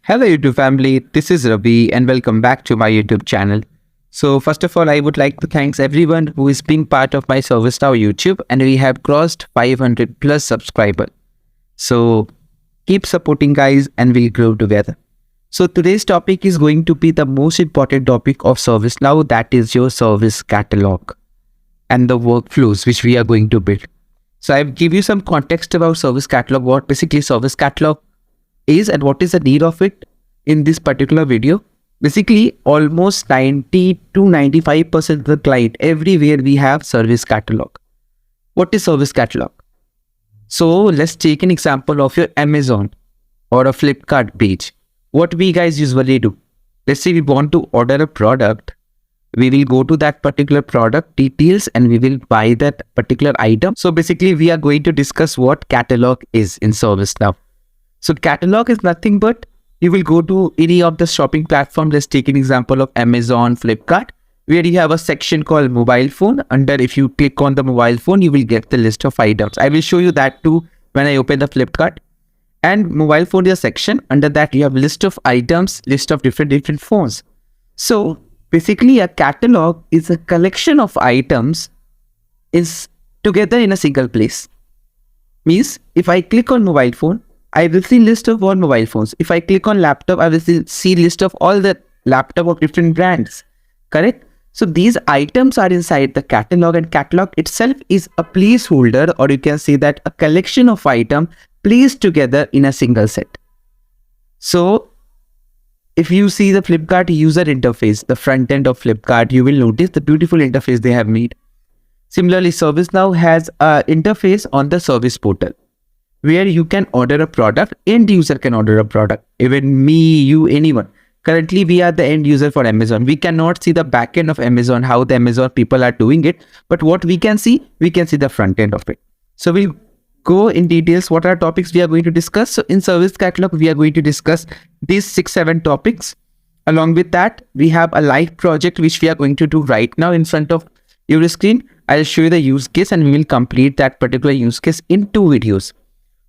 Hello YouTube family, this is Ravi and welcome back to my YouTube channel. So first of all, I would like to thank everyone who is being part of my Servicenow YouTube, and we have crossed 500 plus subscribers. So keep supporting guys and we'll grow together. So today's topic is going to be the most important topic of ServiceNow, that is your service catalog and the workflows which we are going to build. So I've give you some context about service catalog, what basically service catalog is and what is the need of it in this particular video. Basically, almost 90 to 95% of the client, everywhere we have service catalog. What is service catalog? So let's take an example of your Amazon or a Flipkart page. What we guys usually do, let's say we want to order a product. We will go to that particular product details and we will buy that particular item. So basically we are going to discuss what catalog is in ServiceNow. So catalog is nothing but you will go to any of the shopping platforms. Let's take an example of Amazon, Flipkart, where you have a section called mobile phone. Under, if you click on the mobile phone, you will get the list of items. I will show you that too when I open the Flipkart. And mobile phone is a section. Under that, you have list of items, list of different phones. So basically a catalog is a collection of items is together in a single place. Means if I click on mobile phone, I will see list of all mobile phones. If I click on laptop, I will see list of all the laptop of different brands. Correct? So these items are inside the catalog, and catalog itself is a placeholder, or you can say that a collection of items placed together in a single set. So if you see the Flipkart user interface, the front end of Flipkart, you will notice the beautiful interface they have made. Similarly, ServiceNow has an interface on the service portal, where you can order a product, end user can order a product, even me, you, anyone. Currently, we are the end user for Amazon. We cannot see the back end of Amazon, how the Amazon people are doing it. But what we can see the front end of it. So we'll go in details what are topics we are going to discuss. So in service catalog, we are going to discuss these 6-7 topics. Along with that, we have a live project which we are going to do right now in front of your screen. I'll show you the use case and we will complete that particular use case in 2 videos.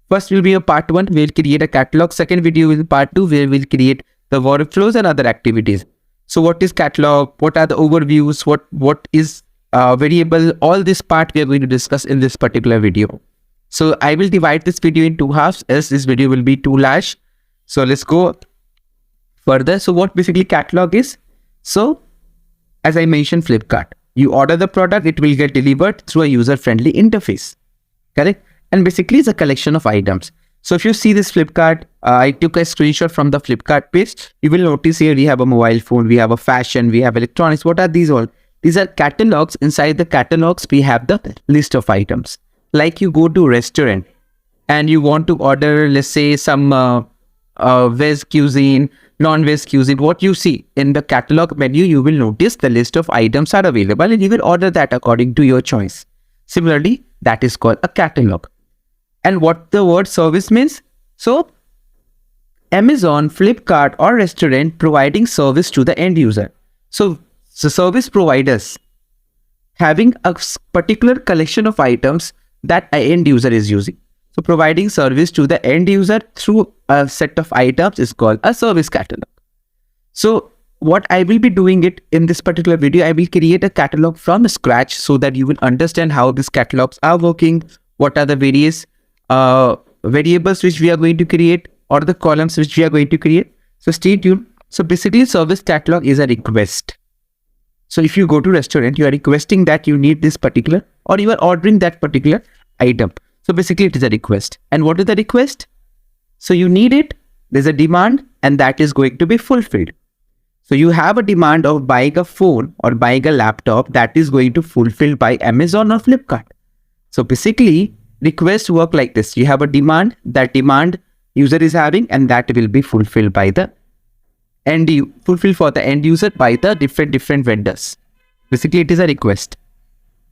First will be a part 1, we'll create a catalog. Second video will be part 2, where we'll create the workflows and other activities. So what is catalog? What are the overviews? What is variable? All this part we are going to discuss in this particular video. So I will divide this video in 2 halves, as this video will be too large. So let's go further. So what basically catalog is? So as I mentioned, Flipkart, you order the product, it will get delivered through a user-friendly interface. Correct? And basically it's a collection of items. So if you see this Flipkart, I took a screenshot from the Flipkart page. You will notice here we have a mobile phone, we have a fashion, we have electronics. What are these all? These are catalogs. Inside the catalogs, we have the list of items. Like you go to a restaurant and you want to order, let's say some veg cuisine, non-veg cuisine. What you see in the catalog menu, you will notice the list of items are available and you will order that according to your choice. Similarly, that is called a catalog. And what the word service means? So Amazon, Flipkart or restaurant providing service to the end user. So the service providers having a particular collection of items that an end user is using. So providing service to the end user through a set of items is called a service catalog. So what I will be doing it in this particular video, I will create a catalog from scratch so that you will understand how these catalogs are working, what are the various variables which we are going to create, or the columns which we are going to create. So stay tuned. So basically service catalog is a request. So if you go to restaurant, you are requesting that you need this particular, or you are ordering that particular item. So basically it is a request. And what is the request? So you need it, there's a demand, and that is going to be fulfilled. So you have a demand of buying a phone or buying a laptop, that is going to fulfill by Amazon or Flipkart. So basically requests work like this. You have a demand, that demand user is having, and that will be fulfilled by the fulfilled for the end user by the different vendors. Basically it is a request.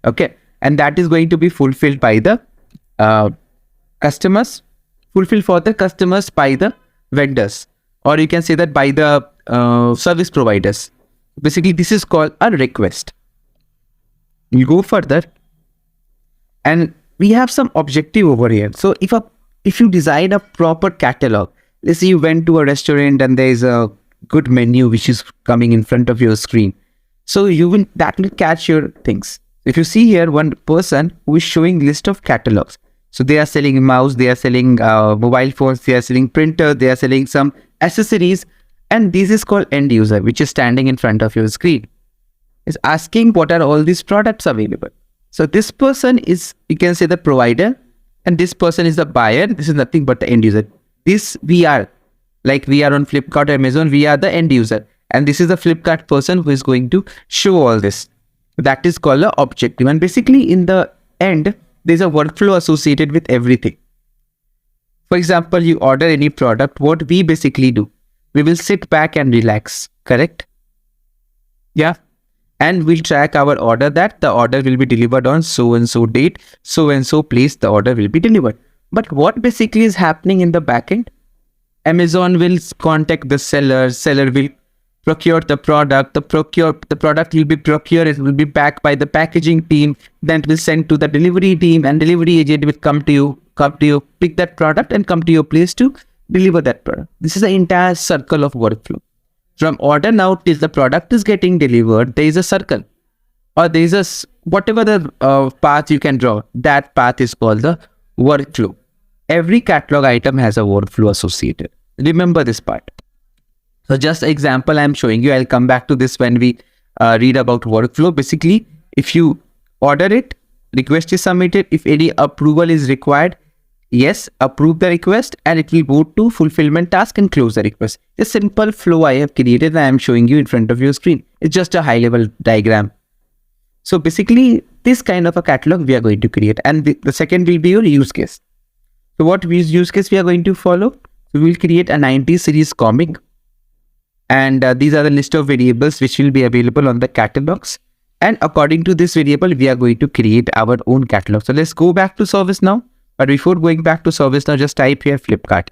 Okay. And that is going to be fulfilled by the customers, fulfilled for the customers by the vendors, or you can say that by the service providers. Basically this is called a request. You go further and we have some objective over here. So if you design a proper catalog, Let's say you went to a restaurant and there is a good menu which is coming in front of your screen. So that will catch your things. If you see here, one person who is showing list of catalogs. So they are selling mouse, they are selling mobile phones, they are selling printer, they are selling some accessories, and this is called end user, which is standing in front of your screen. Is asking what are all these products available. So this person is, you can say, the provider, and this person is the buyer. This is nothing but the end user. This we are, like we are on Flipkart or Amazon, we are the end user. And this is the Flipkart person who is going to show all this. That is called the objective. And basically in the end, there's a workflow associated with everything. For example, you order any product, what we basically do, we will sit back and relax, correct? Yeah. And we'll track our order, that the order will be delivered on so and so date, so and so place the order will be delivered. But what basically is happening in the backend? Amazon will contact the seller will procure the product, the product will be procured, it will be packed by the packaging team, then it will send to the delivery team, and delivery agent will come to you, pick that product and come to your place to deliver that product. This is the entire circle of workflow. From order now till the product is getting delivered, there is a circle, or there is a whatever the path you can draw. That path is called the workflow. Every catalog item has a workflow associated. Remember this part. So just an example I'm showing you. I'll come back to this when we read about workflow. Basically, if you order it, request is submitted. If any approval is required, yes, approve the request, and it will go to fulfillment task and close the request. A simple flow I have created and I am showing you in front of your screen. It's just a high level diagram. So basically, this kind of a catalog we are going to create, and the second will be your use case. So what use case we are going to follow? So we will create a 90 series comic, and these are the list of variables which will be available on the catalogs. And according to this variable, we are going to create our own catalog. So let's go back to Servicenow. But before going back to Servicenow, just type here Flipkart.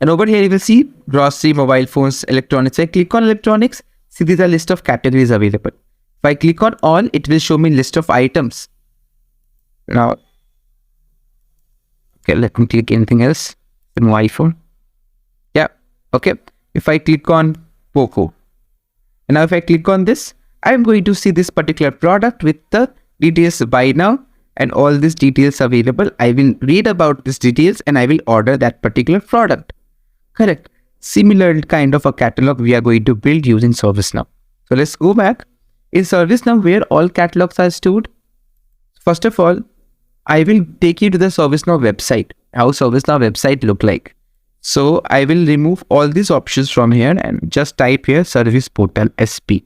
And over here you will see grocery, mobile phones, electronics. I click on electronics. See, these are list of categories available. If I click on all, it will show me list of items. Now, okay, let me click anything else. No iPhone. Yeah, okay. If I click on Poco, and now if I click on this, I'm going to see this particular product with the details buy now and all these details available. I will read about these details and I will order that particular product. Correct. Similar kind of a catalog we are going to build using Servicenow. So let's go back. In Servicenow, where all catalogs are stored, first of all, I will take you to the Servicenow website. How Servicenow website look like. So I will remove all these options from here and just type here Service Portal SP.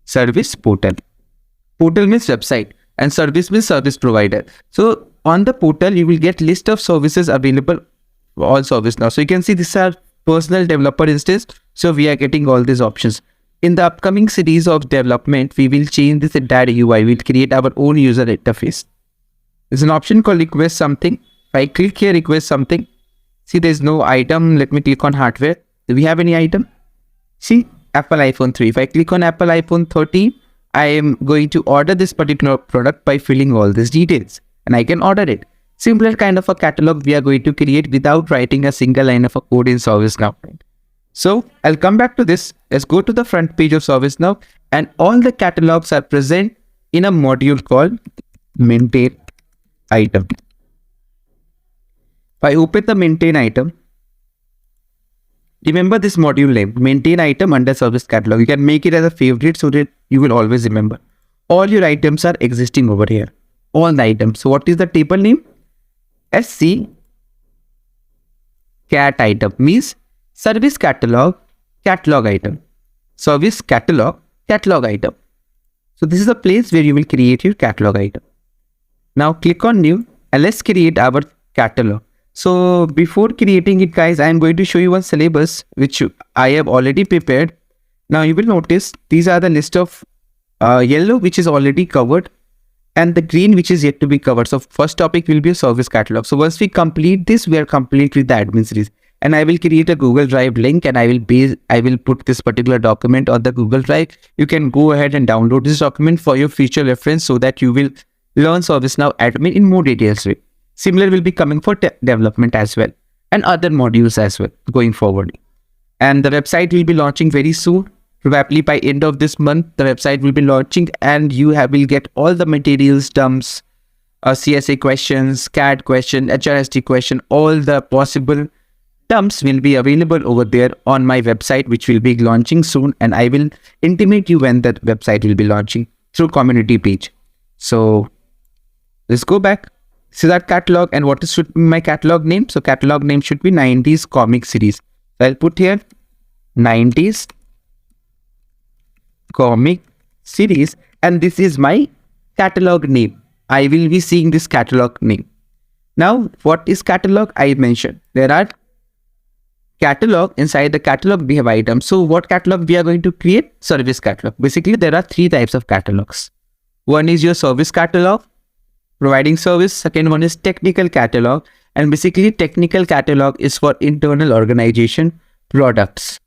Service Portal. Portal means website and service means service provider. So on the portal, you will get list of services available all Servicenow. So you can see these are personal developer instance. So we are getting all these options. In the upcoming series of development, we will change this entire UI. We'll create our own user interface. There's an option called request something. If I click here, request something. See, there's no item. Let me click on hardware. Do we have any item? See, Apple iPhone 3. If I click on Apple iPhone 13, I am going to order this particular product by filling all these details. And I can order it. Similar kind of a catalog we are going to create without writing a single line of a code in Servicenow. So I'll come back to this. Let's go to the front page of Servicenow, and all the catalogs are present in a module called maintain item. If I open the maintain item, remember this module name, maintain item under service catalog. You can make it as a favorite so that you will always remember. All your items are existing over here. All the items. So what is the table name? SC cat item means service catalog, catalog item. Service catalog, catalog item. So this is the place where you will create your catalog item. Now click on new and let's create our catalog. So before creating it, guys, I am going to show you one syllabus which I have already prepared. Now you will notice these are the list of yellow which is already covered and the green which is yet to be covered. So first topic will be a service catalog. So once we complete this, we are complete with the admin series. And I will create a Google Drive link and I will put this particular document on the Google Drive. You can go ahead and download this document for your future reference so that you will learn Servicenow admin in more details way. Similar will be coming for development as well, and other modules as well going forward. And the website will be launching very soon. Probably by end of this month, the website will be launching, and you will get all the materials, dumps, CSA questions, CAD question, HRSD question, all the possible dumps will be available over there on my website, which will be launching soon. And I will intimate you when that website will be launching through community page. So let's go back. See that catalog, and what should be my catalog name? So catalog name should be 90s comic series. So I'll put here 90s comic series, and this is my catalog name. I will be seeing this catalog name. Now, what is catalog? I mentioned there are catalog. Inside the catalog we have items. So what catalog we are going to create? Service catalog. Basically, there are three types of catalogs. One is your service catalog, providing service. Second one is technical catalog, and basically technical catalog is for internal organization products.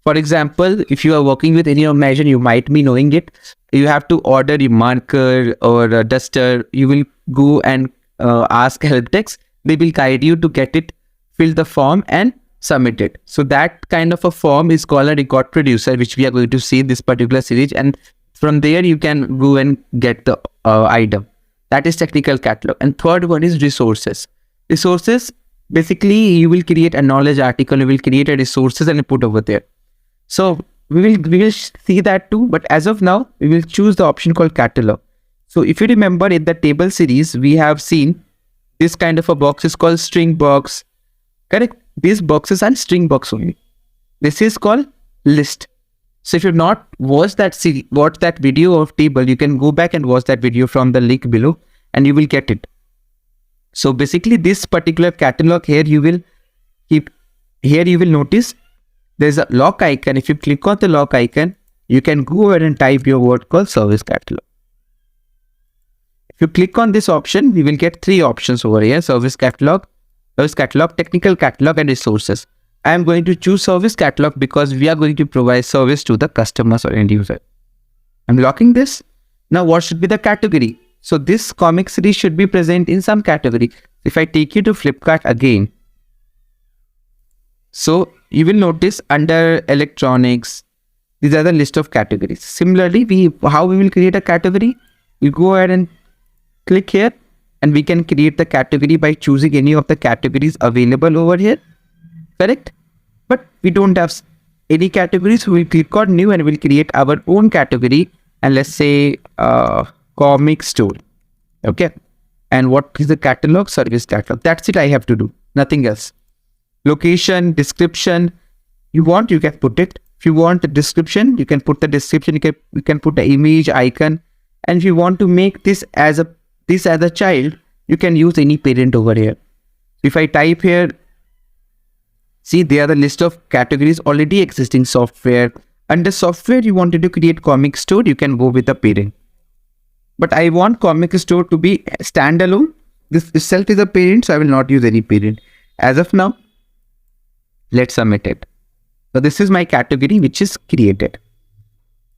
For example, if you are working with any organization, you might be knowing it. You have to order a marker or a duster. You will go and ask help desk. They will guide you to get it, fill the form and submit it. So that kind of a form is called a record producer, which we are going to see in this particular series. And from there, you can go and get the item. That is technical catalog. And third one is resources. Resources, basically, you will create a knowledge article. You will create a resources and put over there. So we will see that too, but as of now, we will choose the option called catalog. So if you remember in the table series, we have seen this kind of a box is called string box. Correct? These boxes are string box only. This is called list. So if you've not watched that video of table, you can go back and watch that video from the link below and you will get it. So basically this particular catalog here, you will notice there's a lock icon. If you click on the lock icon, you can go ahead and type your word called service catalog. If you click on this option, we will get three options over here: service catalog, technical catalog, and resources. I am going to choose service catalog because we are going to provide service to the customers or end user. I'm locking this. Now what should be the category? So this comic series should be present in some category. If I take you to Flipkart again, so you will notice under electronics, these are the list of categories. Similarly, how we will create a category? You go ahead and click here and we can create the category by choosing any of the categories available over here. Correct? But we don't have any categories, so we'll click on new and we'll create our own category, and let's say comic store. Okay. And what is the catalog? Service catalog. That's it I have to do. Nothing else. Location, description, you can put it. If you want the description, you can put the description. You can put the image icon. And if you want to make this as a child, you can use any parent over here. If I type here, see, there are the list of categories already existing. Software. Under software, you wanted to create comic store, you can go with the parent. But I want comic store to be standalone. This itself is a parent, so I will not use any parent. As of now, let's submit it. So this is my category which is created.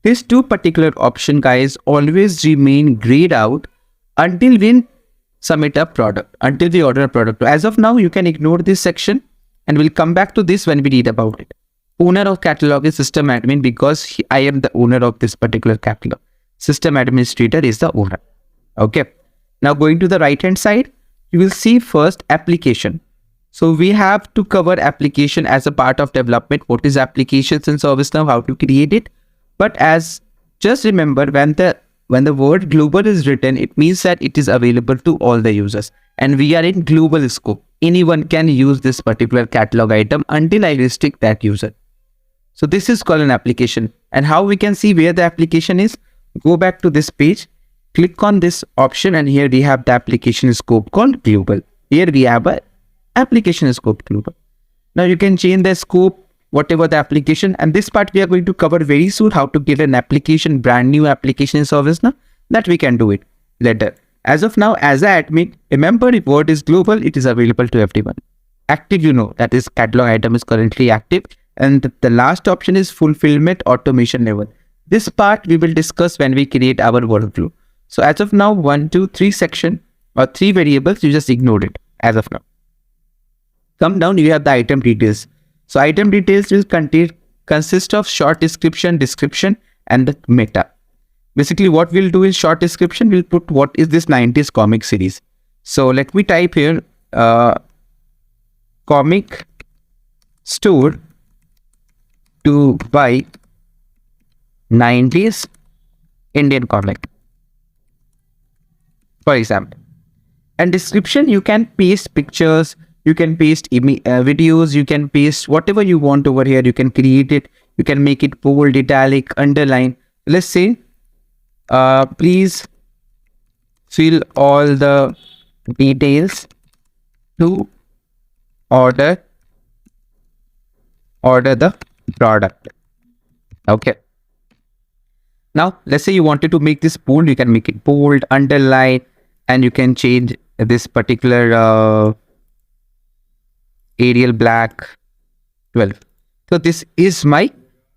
These two particular option, guys, always remain grayed out until we submit a product, until we order a product. As of now, you can ignore this section and we'll come back to this when we read about it. Owner of catalog is system admin because I am the owner of this particular catalog. System administrator is the owner. Okay. Now going to the right hand side, you will see first application. So we have to cover application as a part of development. What is applications in ServiceNow? How to create it? But just remember, when the word global is written, it means that it is available to all the users. And we are in global scope. Anyone can use this particular catalog item until I restrict that user. So this is called an application. And how we can see where the application is? Go back to this page, click on this option, and here we have the application scope called global. Here we have a application scope global. Now you can change the scope, whatever the application, and this part we are going to cover very soon, how to get an application, brand new application in ServiceNow. That we can do it later. As of now, as an admin, remember if word is global, it is available to everyone. Active, that is catalog item is currently active. And the last option is fulfillment automation level. This part we will discuss when we create our workflow. So as of now, 1, 2, 3 section or 3 variables, you just ignored it. as of now. Come down, you have the item details. So item details will consist of short description, and the meta. Basically, what we'll do is short description, we'll put what is this 90s comic series. So let me type here comic store to buy 90s Indian comic, for example. And description, you can paste pictures, you can paste videos, you can paste whatever you want over here. You can create it, you can make it bold, italic, underline. Let's say please fill all the details to order the product. Okay. Now let's say you wanted to make this bold, you can make it bold, underline, and you can change this particular Arial black 12. So this is my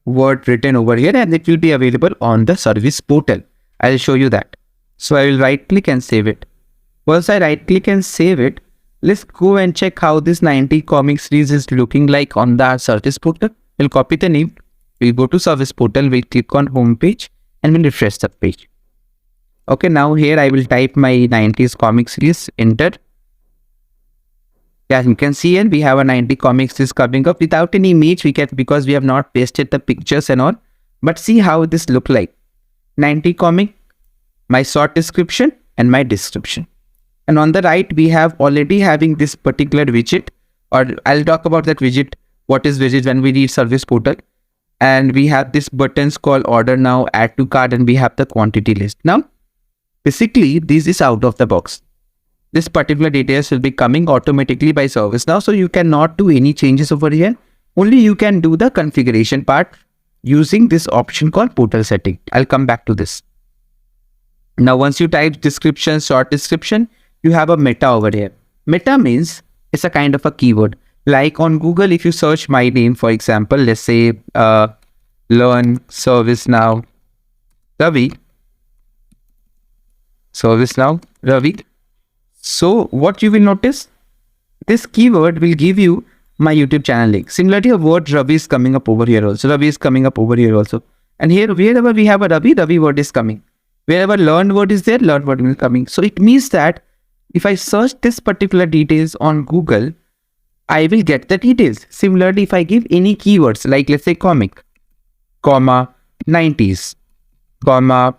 word written over here, and it will be available on the service portal. I'll show you that. So I will right click and save it. Once I right click and save it, let's go and check how this 90 comic series is looking like on the service portal. We'll copy the name, we'll go to service portal, we'll click on home page, and we'll refresh the page. Okay, now here I will type my 90s comic series, enter. Yeah, you can see here we have a 90 comic series coming up without any image, because we have not pasted the pictures and all. But see how this look like. 90 comic, my short description, and my description. And on the right, we have already having this particular widget, or I'll talk about that widget, what is widget when we read service portal. And we have this buttons called order now, add to cart, and we have the quantity list. Now, basically, this is out of the box. This particular details will be coming automatically by Servicenow, so you cannot do any changes over here. Only you can do the configuration part using this option called portal setting. I'll come back to this. Now, once you type description, short description, you have a meta over here. Meta means it's a kind of a keyword. Like on Google, if you search my name, for example, let's say learn Servicenow Ravi. Servicenow Ravi. So what you will notice, this keyword will give you my YouTube channel link. Similarly, a word Ravi is coming up over here also. Ravi is coming up over here also. And here, wherever we have a Ravi word is coming. Wherever learn word is there, learn word will coming. So it means that if I search this particular details on Google, I will get the details. Similarly, if I give any keywords, like let's say comic, comma, 90s, comma,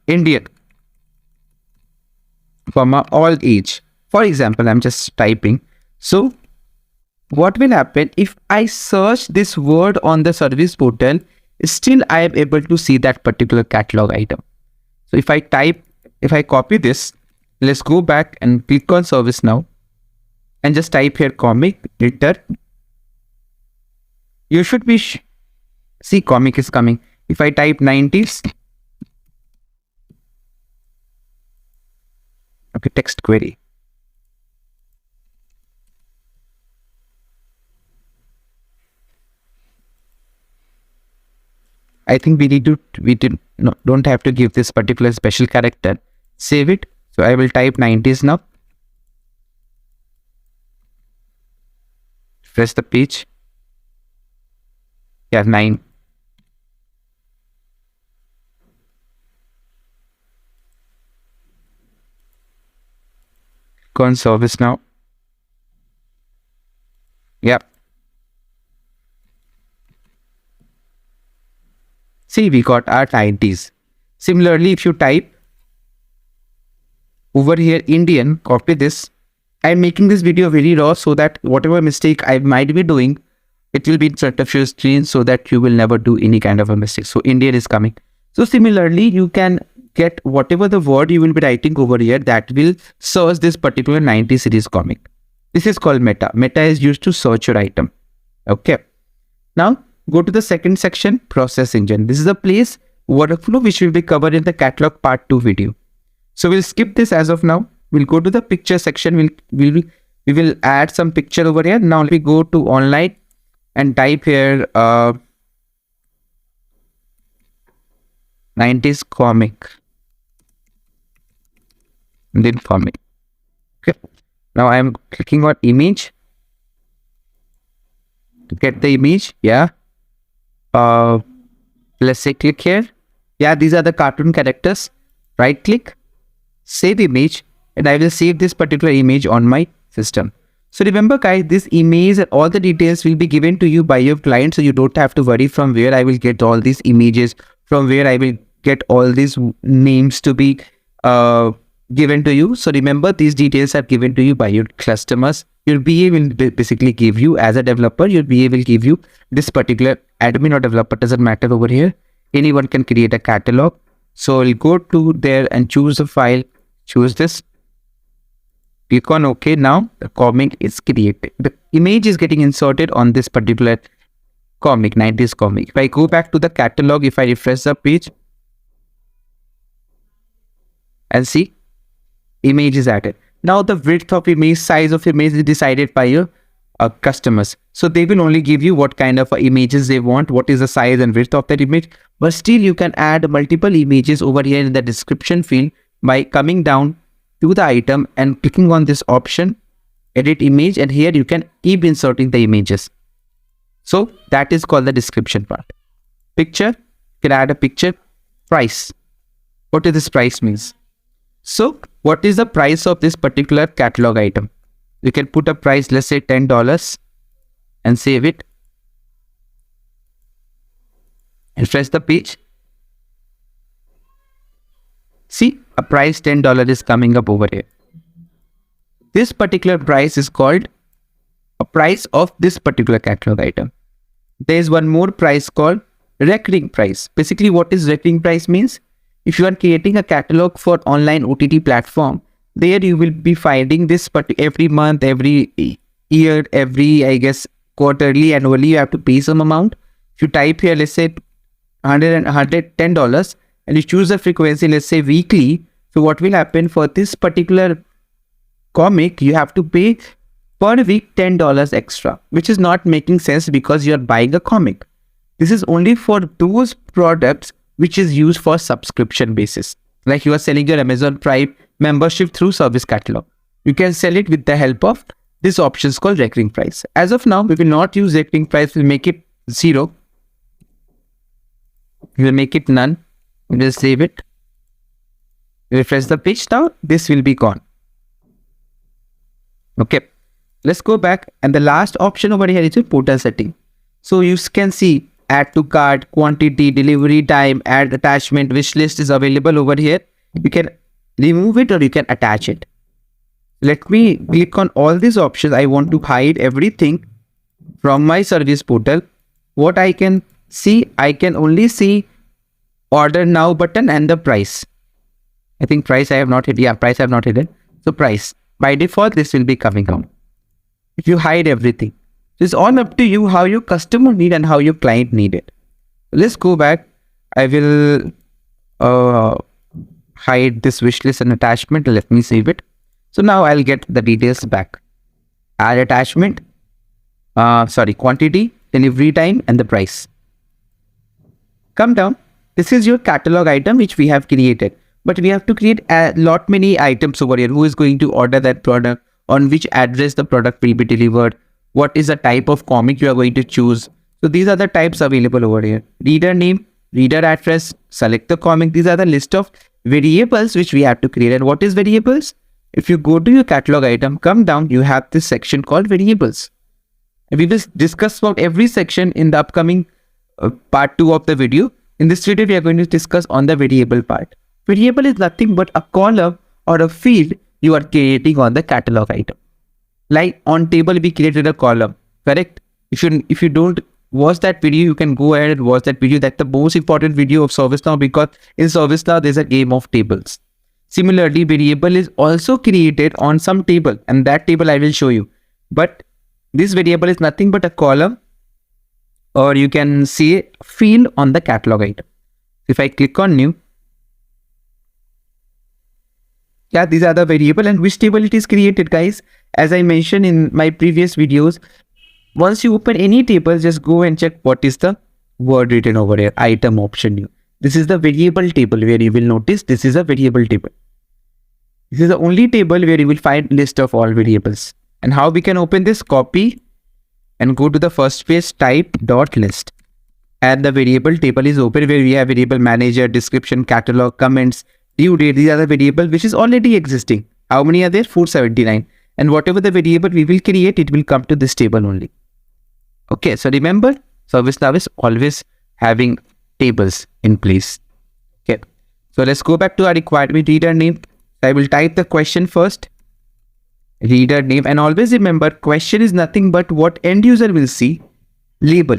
Indian, comma, all age. For example, I'm just typing. So what will happen if I search this word on the service portal, still I am able to see that particular catalog item. So if I copy this, let's go back and click on Servicenow and just type here comic, enter. You should be, see comic is coming. If I type 90s, okay, text query. I think don't have to give this particular special character. Save it. So I will type 90s now. Press the page. Yeah, 9. Go on Servicenow. Yep. See, we got our 90s. Similarly, if you type over here Indian, copy this. I'm making this video very raw so that whatever mistake I might be doing, it will be in front of your screen so that you will never do any kind of a mistake. So Indian is coming. So similarly, you can get whatever the word you will be writing over here that will search this particular 90 series comic. This is called meta. Meta is used to search your item. Okay. Now go to the second section, process engine. This is a place workflow which will be covered in the catalog part 2 video. So we'll skip this as of now. We'll go to the picture section. We will add some picture over here. Now we go to online and type here 90s comic. Then comic. Okay. Now I'm clicking on image to get the image. Yeah. Uh, let's say click here. Yeah, these are the cartoon characters. Right click, save image, and I will save this particular image on my system. So remember guys, this image and all the details will be given to you by your client, so you don't have to worry from where I will get all these images, from where I will get all these names to be given to you. So remember, these details are given to you by your customers. Your BA will basically give you, as a developer, your BA will give you this particular admin or developer, doesn't matter over here. Anyone can create a catalog. So I'll go to there and choose a file, choose this, click on OK. Now the comic is created. The image is getting inserted on this particular comic, 90s comic. If I go back to the catalog, if I refresh the page and see, image is added. Now the width of image, size of image is decided by your customers. So they will only give you what kind of images they want, what is the size and width of that image. But still you can add multiple images over here in the description field by coming down to the item and clicking on this option, edit image, and here you can keep inserting the images. So that is called the description part. Picture, you can add a picture. Price, what does this price means? So what is the price of this particular catalog item? You can put a price, let's say $10, and save it. Refresh the page. See, a price $10 is coming up over here. This particular price is called a price of this particular catalog item. There is one more price called recurring price. Basically, what is recurring price means? If you are creating a catalog for online OTT platform, there you will be finding this, but every month, every year, every, I guess, quarterly, annually, you have to pay some amount. If you type here, let's say $110, and you choose the frequency, let's say weekly. So what will happen for this particular comic, you have to pay per week $10 extra, which is not making sense because you are buying a comic. This is only for those products which is used for subscription basis. Like you are selling your Amazon Prime membership through service catalog. You can sell it with the help of this option called recurring price. As of now, we will not use recurring price. We'll make it 0. We will make it none. We will save it. Refresh the page. Now this will be gone. Okay. Let's go back. And the last option over here is a portal setting. So you can see add to cart, quantity, delivery time, add attachment, wish list is available over here. You can remove it or you can attach it. Let me click on all these options. I want to hide everything from my service portal. What I can see, I can only see order now button and the price. I think price I have not hidden. Yeah, price I have not hidden. So price. By default, this will be coming out. If you hide everything, it's all up to you how your customer need and how your client need it. Let's go back. I will hide this wish list and attachment. Let me save it. So now I'll get the details back. Add attachment, quantity, delivery time, and the price. Come down. This is your catalog item which we have created. But we have to create a lot many items over here. Who is going to order that product? On which address the product will be delivered? What is the type of comic you are going to choose? So these are the types available over here. Reader name, reader address, select the comic. These are the list of variables which we have to create. And what is variables? If you go to your catalog item, come down, you have this section called variables. And we will discuss about every section in the upcoming part 2 of the video. In this video, we are going to discuss on the variable part. Variable is nothing but a column or a field you are creating on the catalog item. Like on table, we created a column, correct? If you don't watch that video, you can go ahead and watch that video. That's the most important video of Servicenow, because in Servicenow, there's a game of tables. Similarly, variable is also created on some table, and that table I will show you. But this variable is nothing but a column, or you can see a field on the catalog item. If I click on new, yeah, these are the variable and which table it is created, guys. As I mentioned in my previous videos, once you open any table, just go and check what is the word written over here, item option new. This is the variable table where you will notice this is a variable table. This is the only table where you will find list of all variables. And how we can open this? Copy and go to the first page, type dot list. And the variable table is open where we have variable manager, description, catalog, comments, due date. These are the variable which is already existing. How many are there? 479. And whatever the variable we will create, it will come to this table only. Okay, so remember, ServiceNow is always having tables in place. Okay, so let's go back to our requirement reader name. I will type the question first, reader name, and always remember question is nothing but what end user will see, label,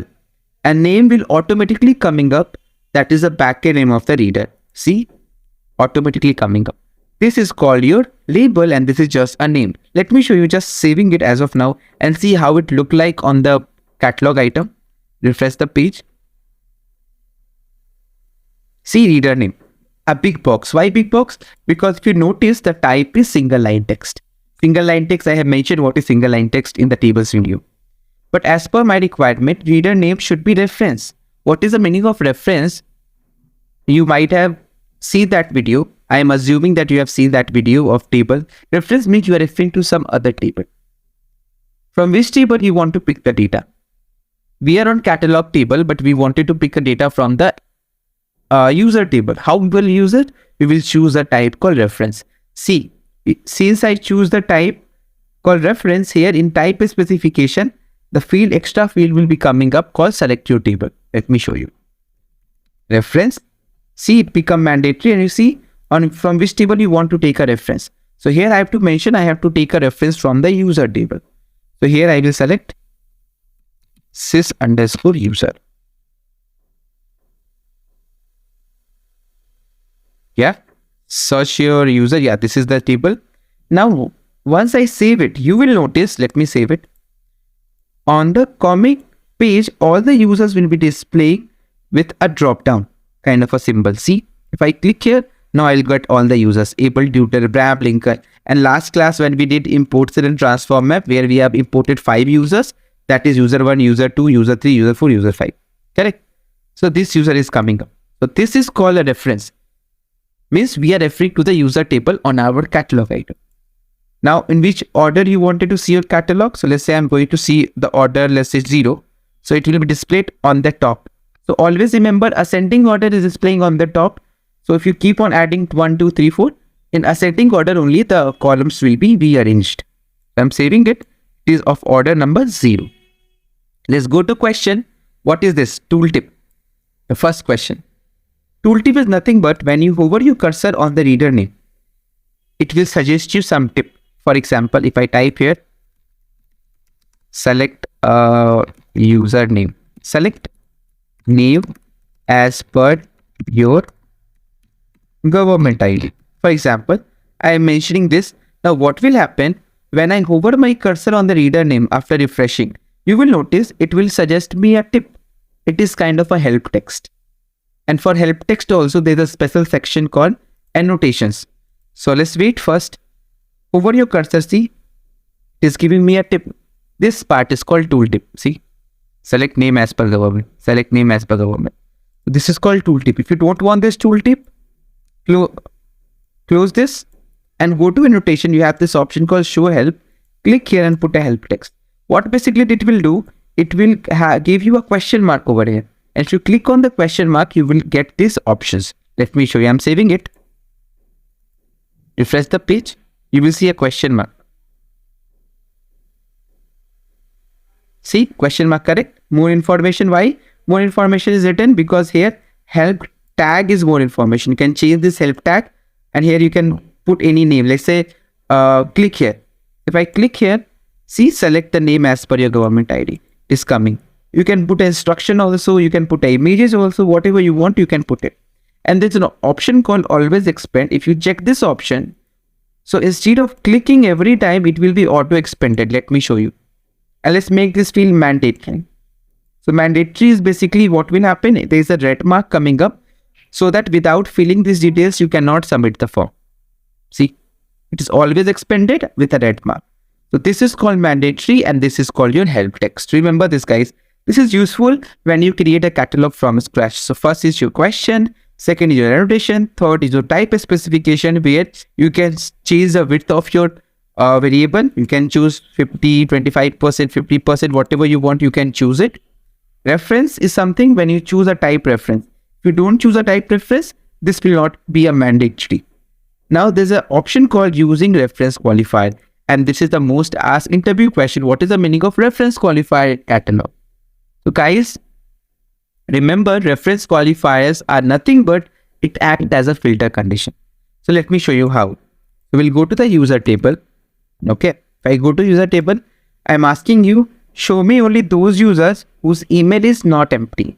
and name will automatically coming up. That is the backend name of the reader. See, automatically coming up. This is called your label and this is just a name. Let me show you just saving it as of now and see how it look like on the catalog item. Refresh the page. See reader name, a big box. Why big box? Because if you notice the type is single line text. Single line text, I have mentioned what is single line text in the tables video. But as per my requirement, reader name should be reference. What is the meaning of reference? You might have seen that video. I am assuming that you have seen that video of table. Reference means you are referring to some other table. From which table you want to pick the data? We are on catalog table, but we wanted to pick a data from the user table. How we will use it? We will choose a type called reference. See, since I choose the type called reference here in type specification, the field extra field will be coming up called select your table. Let me show you. Reference. See, it become mandatory and you see from which table you want to take a reference. So here I have to mention I have to take a reference from the user table. So here I will select sys_user. Yeah, search your user. Yeah, this is the table. Now, once I save it, you will notice, let me save it. On the comic page, all the users will be displayed with a drop down kind of a symbol. See, if I click here, now I'll get all the users, able, tutor, Bram, Lincoln. And last class when we did import and transform map, where we have imported 5 users, that is user 1, user 2, user 3, user 4, user 5. Correct? So this user is coming up. So this is called a reference. Means we are referring to the user table on our catalog item. Now, in which order you wanted to see your catalog? So let's say I'm going to see the order, let's say 0. So it will be displayed on the top. So always remember ascending order is displaying on the top. So if you keep on adding 1, 2, 3, 4, in ascending order only the columns will be rearranged. I'm saving it. It is of order number 0. Let's go to question. What is this? Tooltip. The first question. Tooltip is nothing but when you hover your cursor on the reader name, it will suggest you some tip. For example, if I type here, select username, select name as per your government ID. For example, I am mentioning this. Now what will happen when I hover my cursor on the reader name after refreshing? You will notice it will suggest me a tip. It is kind of a help text. And for help text also, there's a special section called annotations. So let's wait first. Over your cursor, see, it is giving me a tip. This part is called tooltip. See, select name as per government, select name as per government. This is called tooltip. If you don't want this tooltip, close this and go to annotation. You have this option called show help. Click here and put a help text. What basically it will do, it will give you a question mark over here. And if you click on the question mark, you will get these options. Let me show you. I'm saving it. Refresh the page. You will see a question mark. See, question mark, correct? More information. Why? More information is written because here help tag is more information. You can change this help tag and here you can put any name. Let's say click here. If I click here, see, select the name as per your government ID. It is coming. You can put an instruction also, you can put images also, whatever you want, you can put it. And there's an option called always expand. If you check this option, so instead of clicking every time, it will be auto expanded. Let me show you. And let's make this field mandatory. So mandatory is basically what will happen. There is a red mark coming up so that without filling these details, you cannot submit the form. See, it is always expanded with a red mark. So this is called mandatory and this is called your help text. Remember this, guys. This is useful when you create a catalog from scratch. So first is your question, Second is your annotation. Third is your type specification, where you can change the width of your variable. You can choose 50, 25%, 50%, whatever you want, you can choose it. Reference is something when you choose a type reference. If you don't choose a type reference, this will not be a mandatory. Now there's an option called using reference qualifier. And this is the most asked interview question. What is the meaning of reference qualifier in catalog? So guys, remember, reference qualifiers are nothing but it acts as a filter condition. So let me show you how. So we'll go to the user table. Okay. If I go to user table, I'm asking you, show me only those users whose email is not empty.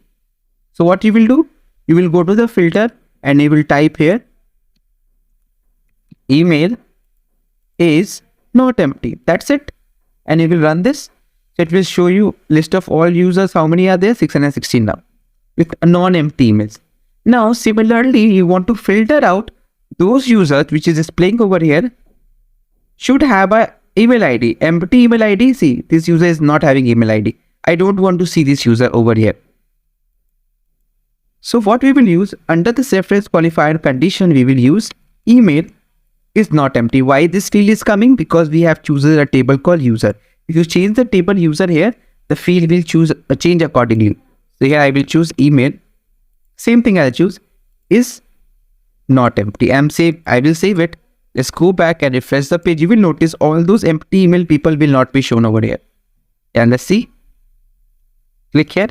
So what you will do? You will go to the filter and you will type here, email is not empty. That's it. And you will run this. So it will show you list of all users. How many are there? 616 now with non-empty emails. Now, similarly, you want to filter out those users which is displaying over here should have a email ID, empty email ID. See, this user is not having email ID. I don't want to see this user over here. So what we will use under the reference qualifier condition, we will use email is not empty. Why this field is coming? Because we have chosen a table called user. If you change the table user here, the field will change accordingly. So here I will choose email. Same thing I'll choose is not empty. I will save it. Let's go back and refresh the page. You will notice all those empty email people will not be shown over here. And let's see. Click here.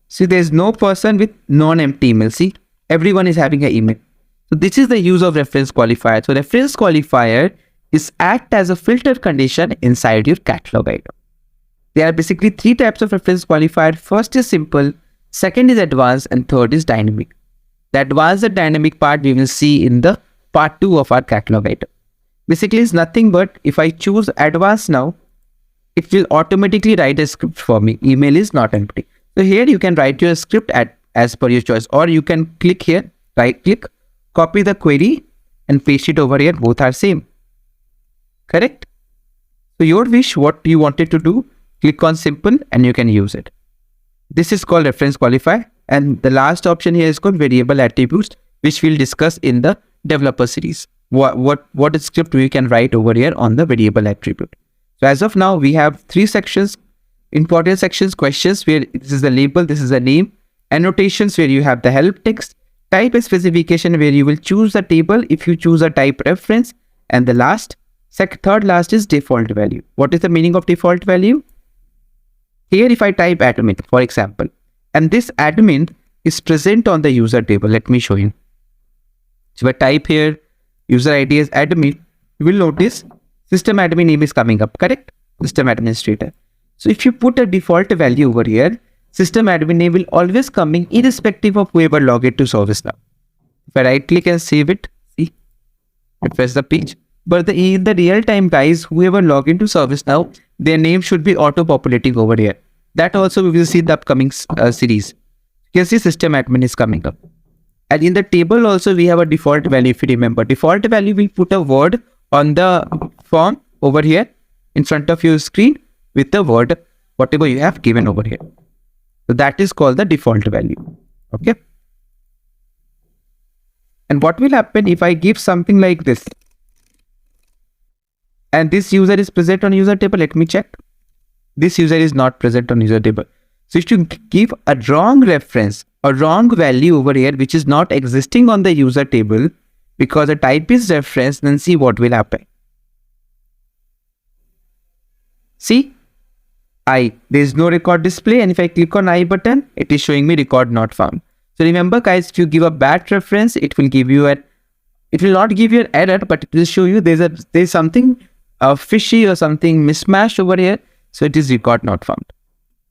See, there's no person with non-empty email. See, everyone is having an email. So this is the use of reference qualifier. So reference qualifier is act as a filter condition inside your catalog item. There are basically three types of reference qualifier. First is simple, second is advanced, and third is dynamic. The advanced and dynamic part we will see in the part 2 of our catalog item. Basically it's nothing but if I choose advanced now, it will automatically write a script for me. Email is not empty. So here you can write your script as per your choice, or you can click here, right click, copy the query and paste it over here. Both are same. Correct? So your wish, what you wanted to do, click on simple and you can use it. This is called reference qualifier. And the last option here is called variable attributes, which we'll discuss in the developer series. What script we can write over here on the variable attribute. So as of now, we have three sections, important sections, questions where this is the label, this is the name, annotations where you have the help text, type specification where you will choose the table if you choose a type reference, and the third last is default value. What is the meaning of default value? Here if I type admin, for example, and this admin is present on the user table. Let me show you. So if I type here user ID is admin, you will notice system admin name is coming up, correct? System administrator. So if you put a default value over here, system admin name will always coming irrespective of whoever log into ServiceNow. If I right click and save it, see, refresh the page. But in the real time guys, whoever log into ServiceNow, their name should be auto populating over here. That also we will see in the upcoming series. You can see system admin is coming up. And in the table also we have a default value. If you remember, default value will put a word on the form over here in front of your screen with the word whatever you have given over here. So that is called the default value. Okay. And what will happen if I give something like this? And this user is present on user table. Let me check. This user is not present on user table. So if you give a wrong reference, a wrong value over here, which is not existing on the user table because the type is reference, then see what will happen. See, there is no record display, and if I click on I button, it is showing me record not found. So remember guys, if you give a bad reference, it will not give you an error, but it will show you there's something fishy or something mismatched over here. So it is record not found.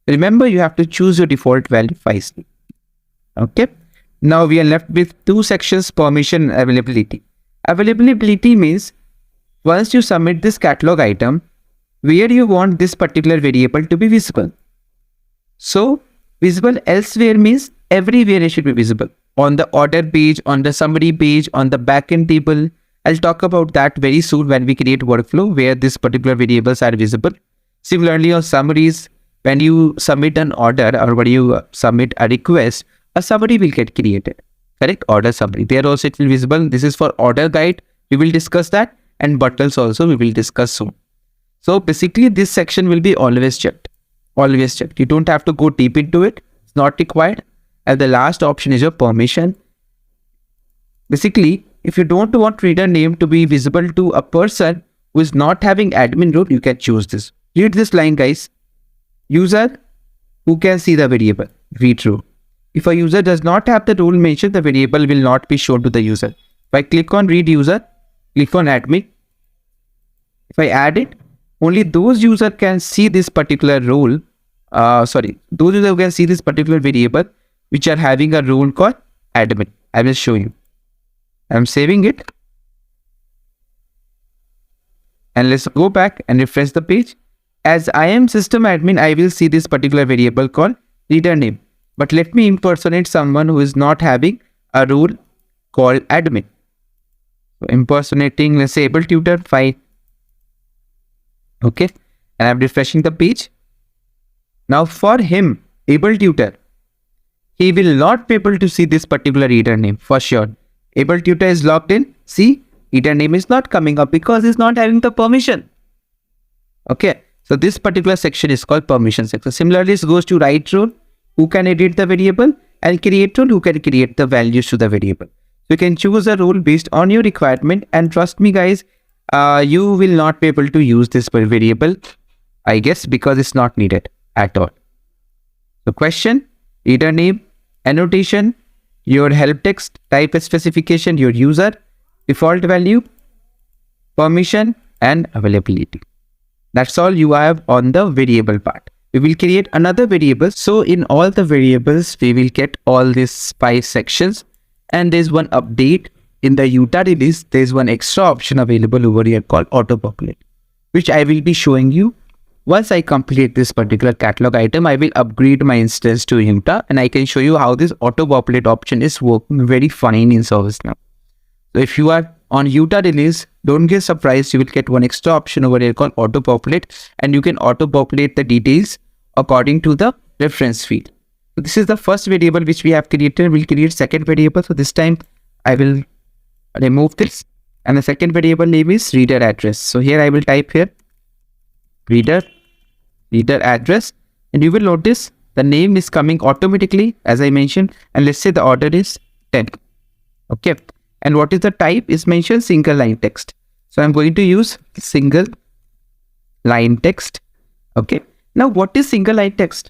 Remember, you have to choose your default value wisely. Okay. Now we are left with two sections, permission and availability. Availability means once you submit this catalog item, where you want this particular variable to be visible. So visible elsewhere means everywhere it should be visible. On the order page, on the summary page, on the backend table. I'll talk about that very soon when we create workflow where this particular variables are visible. Similarly on summaries, when you submit an order or when you submit a request a summary will get created. Correct? Order summary. There also it will be visible. This is for order guide. We will discuss that. And buttons also we will discuss soon. So basically this section will be always checked. Always checked. You don't have to go deep into it. It's not required. And the last option is your permission. Basically, if you don't want reader name to be visible to a person who is not having admin role, you can choose this. Read this line, guys. User who can see the variable. Read rule. If a user does not have the rule mentioned, the variable will not be shown to the user. If I click on read user, click on admin. If I add it, only those user can see this particular role. Those users who can see this particular variable which are having a role called admin. I will show you. I'm saving it. And let's go back and refresh the page. As I am system admin, I will see this particular variable called reader name. But let me impersonate someone who is not having a role called admin. So impersonating, let's say able tutor, fine. Okay. And I'm refreshing the page. Now for him, able tutor, he will not be able to see this particular reader name for sure. Able tutor is logged in. See, reader name is not coming up because he's not having the permission. Okay. So this particular section is called permission section. Similarly, this goes to write role, who can edit the variable, and create role, who can create the values to the variable. So you can choose a role based on your requirement, and trust me guys, you will not be able to use this variable, I guess, because it's not needed at all. So question, reader name, annotation, your help text, type specification, your user, default value, permission, and availability. That's all you have on the variable part. We will create another variable. So in all the variables, we will get all these 5 sections. And there's one update in the Utah release. There's one extra option available over here called Autopopulate, which I will be showing you. Once I complete this particular catalog item, I will upgrade my instance to Utah, and I can show you how this Autopopulate option is working very fine in ServiceNow. So if you are on Utah release, don't get surprised. You will get one extra option over here called Autopopulate, and you can auto-populate the details according to the reference field. So this is the first variable which we have created. We'll create second variable. So this time I will remove this, and the second variable name is reader address. So here I will type here reader address, and you will notice the name is coming automatically as I mentioned, and let's say the order is 10. Okay. And what is the type is mentioned single line text. So I'm going to use single line text. Okay. Now what is single line text?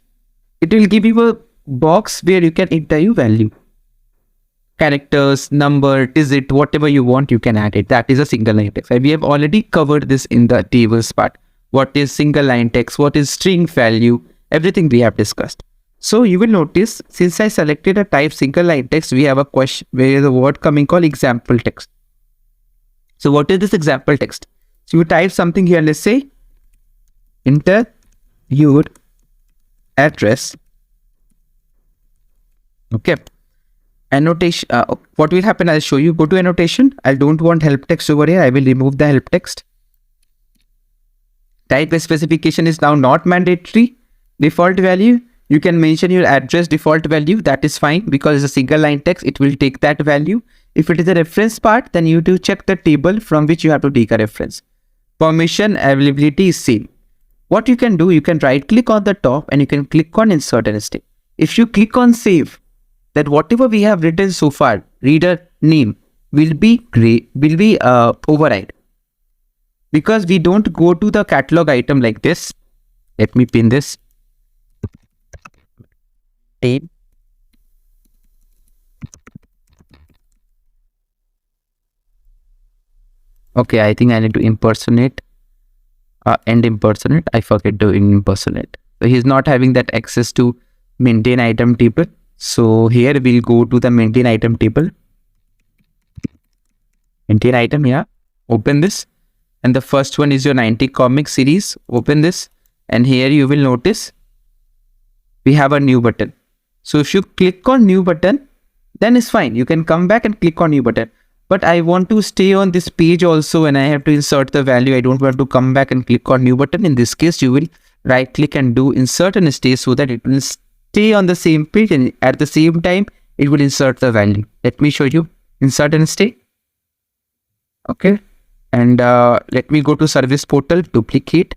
It will give you a box where you can enter your value. Characters, number, digit, whatever you want, you can add it. That is a single line text. And we have already covered this in the tables part. What is single line text? What is string value? Everything we have discussed. So you will notice, since I selected a type single line text, we have a question where the word coming called example text. So what is this example text? So you type something here, let's say, enter your address. Okay. Annotation. What will happen? I'll show you. Go to annotation. I don't want help text over here. I will remove the help text. Type specification is now not mandatory. Default value. You can mention your address default value. That is fine because it's a single line text. It will take that value. If it is a reference part, then you have to check the table from which you have to take a reference. Permission availability is same. What you can do, you can right click on the top and you can click on insert and stay. If you click on save, then whatever we have written so far, reader name will be override. Because we don't go to the catalog item like this. Let me pin this. Name. Okay, I think I need to impersonate and impersonate. I forget to impersonate. So he's not having that access to maintain item table. So here we'll go to the maintain item table. Maintain item, yeah. Open this. And the first one is your 90 comic series. Open this. And here you will notice we have a new button. So if you click on new button, then it's fine. You can come back and click on new button. But I want to stay on this page also and I have to insert the value. I don't want to come back and click on new button. In this case, you will right click and do insert and stay so that it will stay on the same page, and at the same time, it will insert the value. Let me show you. Insert and stay. Okay. And let me go to service portal, duplicate.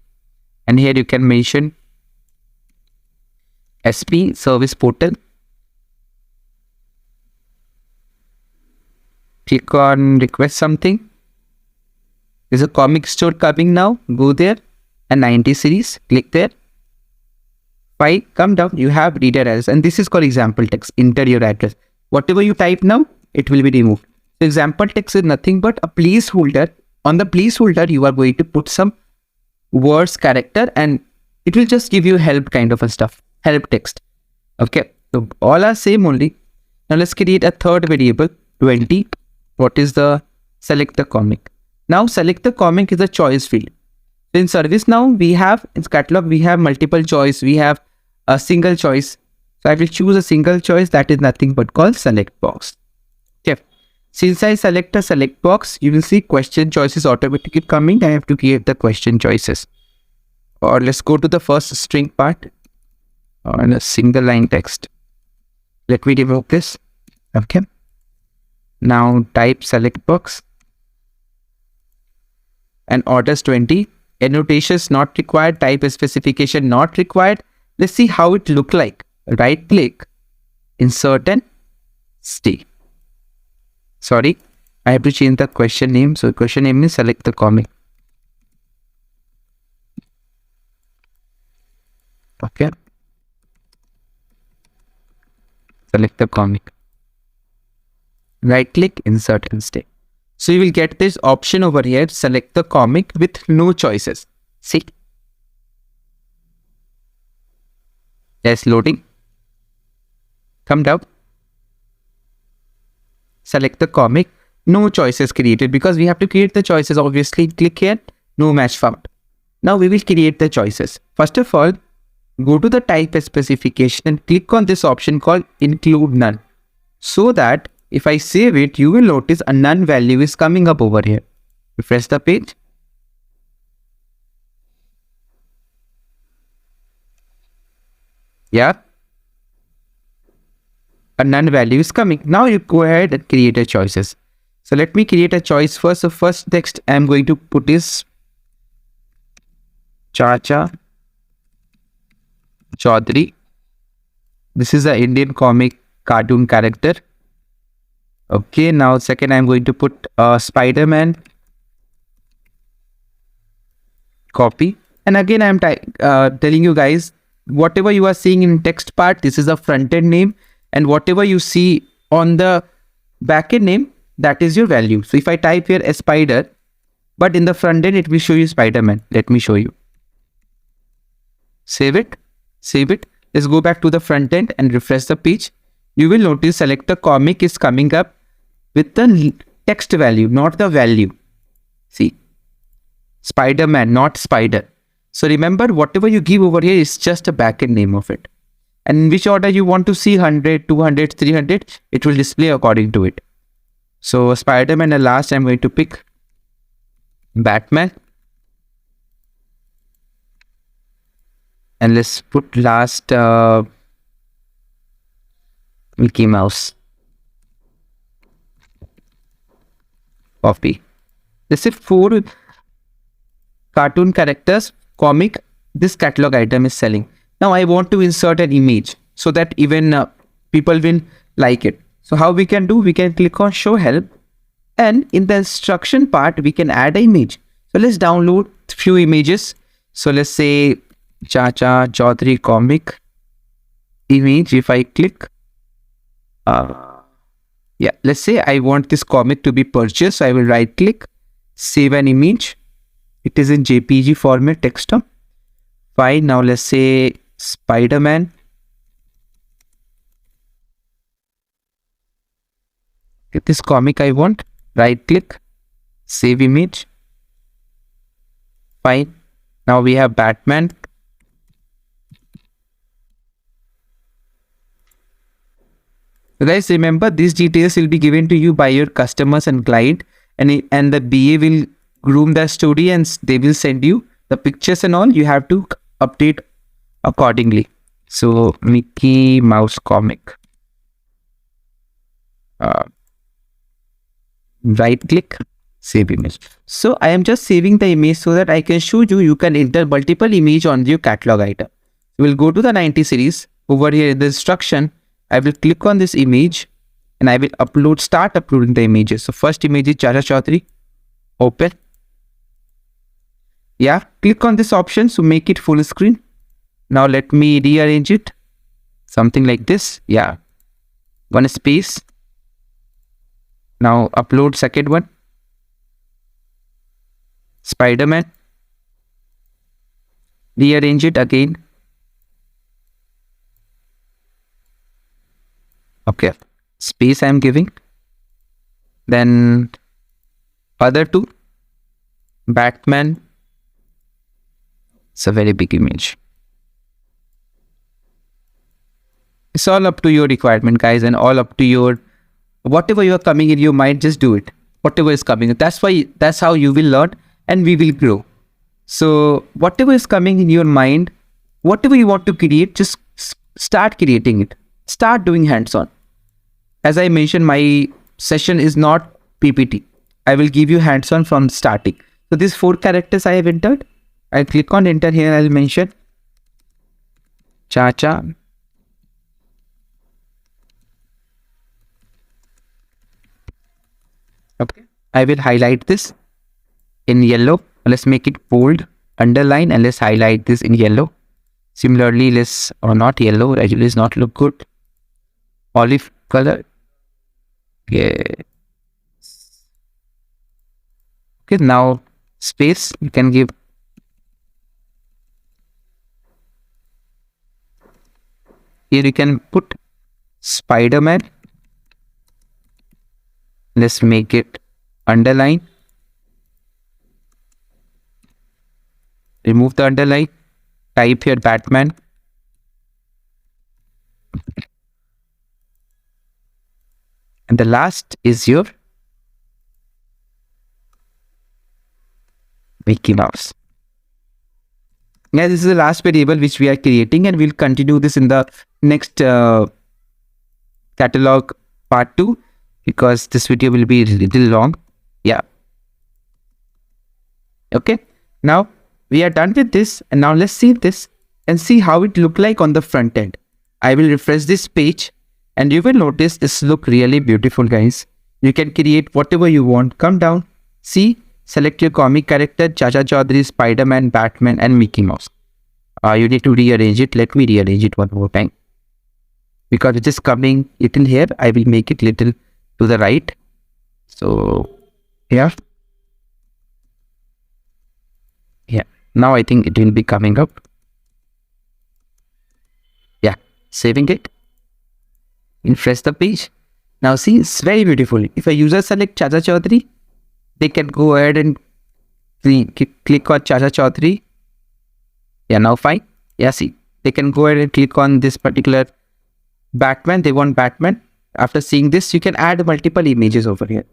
And here you can mention SP service portal. Click on request something. There's a comic store coming now. Go there. And 90 series. Click there. File, come down. You have reader address. And this is called example text. Enter your address. Whatever you type now, it will be removed. So example text is nothing but a placeholder. On the placeholder, you are going to put some words, character, and it will just give you help kind of a stuff. Help text. Okay. So all are same only. Now let's create a third variable. 20. What is the select the comic? Now select the comic is a choice field. So in ServiceNow, we have in catalog, we have multiple choice. We have a single choice. So I will choose a single choice that is nothing but called select box. Okay. Since I select a select box, you will see question choices automatically coming. I have to create the question choices. Or let's go to the first string part on a single line text. Let me remove this. Okay. Now type select box and orders 20. Annotations not required. Type specification not required. Let's see how it look like. Right click, insert and stay. Sorry, I have to change the question name. So question name is select the comic. Okay. Select the comic. Right click, insert and stay. So you will get this option over here, select the comic with no choices. See? Yes, loading. Come down. Select the comic. No choices created because we have to create the choices. Obviously, click here. No match found. Now we will create the choices. First of all, go to the type specification and click on this option called include none. So that if I save it, you will notice a none value is coming up over here. Refresh the page. Yeah. A none value is coming. Now you go ahead and create a choices. So let me create a choice first. So first text I am going to put is Chacha Chaudhary. This is an Indian comic cartoon character. Okay, now second I'm going to put SpiderMan copy. And again I'm telling you guys, whatever you are seeing in text part, this is a front end name, and whatever you see on the back end name, that is your value. So if I type here a spider, but in the front end it will show you SpiderMan. Let me show you. Save it. Save it. Let's go back to the front end and refresh the page. You will notice select the comic is coming up with the text value, not the value. See, SpiderMan, not spider. So remember, whatever you give over here is just a backend name of it. And in which order you want to see 100, 200, 300, it will display according to it. So SpiderMan and last I'm going to pick Batman. And let's put last Mickey Mouse. Copy. Let's say 4 cartoon characters, comic, this catalog item is selling. Now I want to insert an image so that even people will like it. So how we can do? We can click on show help, and in the instruction part we can add an image. So let's download few images. So let's say Chacha Chaudhary comic image. If I click, yeah, let's say I want this comic to be purchased. So I will right click, save an image. It is in JPG format, desktop. Fine. Now let's say SpiderMan. Get this comic I want. Right click, save image. Fine. Now we have Batman. So guys, remember these details will be given to you by your customers and client, and the BA will groom the story and they will send you the pictures and all. You have to update accordingly. So Mickey Mouse comic. Uh, right click, save image. So I am just saving the image so that I can show you, you can enter multiple image on your catalog item. We'll go to the 90 series. Over here in the instruction, I will click on this image and I will start uploading the images. So first image is Chacha Chaudhary. Open. Yeah, click on this option to make it full screen. Now let me rearrange it. Something like this. Yeah. One space. Now upload second one. SpiderMan. Rearrange it again. Okay. Space I am giving. Then other two. Batman. It's a very big image. It's all up to your requirement, guys, and all up to your whatever you are coming in your mind, just do it. Whatever is coming. That's how you will learn and we will grow. So whatever is coming in your mind, whatever you want to create, just start creating it. Start doing hands-on. As I mentioned, my session is not PPT. I will give you hands-on from starting. So these 4 characters I have entered. I click on enter here. I'll mention Chacha. Okay. I will highlight this in yellow. Let's make it bold, underline, and let's highlight this in yellow. Similarly, or not yellow, actually does not look good. Olive color. Yeah. Okay, now space, you can give. Here you can put SpiderMan. Let's make it underline. Remove the underline. Type here Batman. And the last is your Mickey Mouse. Yeah, this is the last variable which we are creating, and we'll continue this in the next catalog part 2 because this video will be a little long. Yeah. Okay. Now we are done with this, and now let's save this and see how it look like on the front end. I will refresh this page and you will notice this look really beautiful, guys. You can create whatever you want. Come down, see, select your comic character, Chacha Chaudhary, SpiderMan, Batman, and Mickey Mouse. You need to rearrange it. Let me rearrange it one more time. Because it is coming little here, I will make it little to the right. So, yeah. Yeah. Now I think it will be coming up. Yeah. Saving it. Refresh the page. Now see, it's very beautiful. If a user select Chacha Chaudhary, they can go ahead and click on Chacha Chaudhary. Yeah, now fine. Yeah, see, they can go ahead and click on this particular Batman. They want Batman. After seeing this, you can add multiple images over here.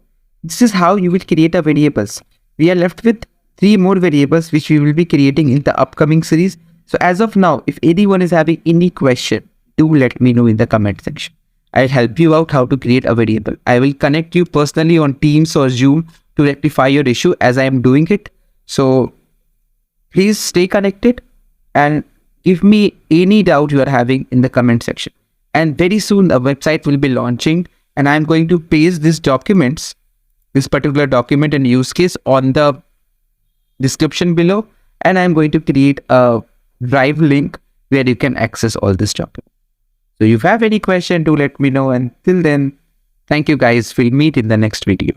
This is how you will create a variables. We are left with 3 more variables which we will be creating in the upcoming series. So as of now, if anyone is having any question, do let me know in the comment section. I'll help you out how to create a variable. I will connect you personally on Teams or Zoom to rectify your issue as I am doing it. So please stay connected and give me any doubt you are having in the comment section. And very soon the website will be launching, and I'm going to paste these documents, this particular document and use case on the description below, and I'm going to create a Drive link where you can access all this document. So if you have any question, do let me know, and till then, thank you guys. We'll meet in the next video.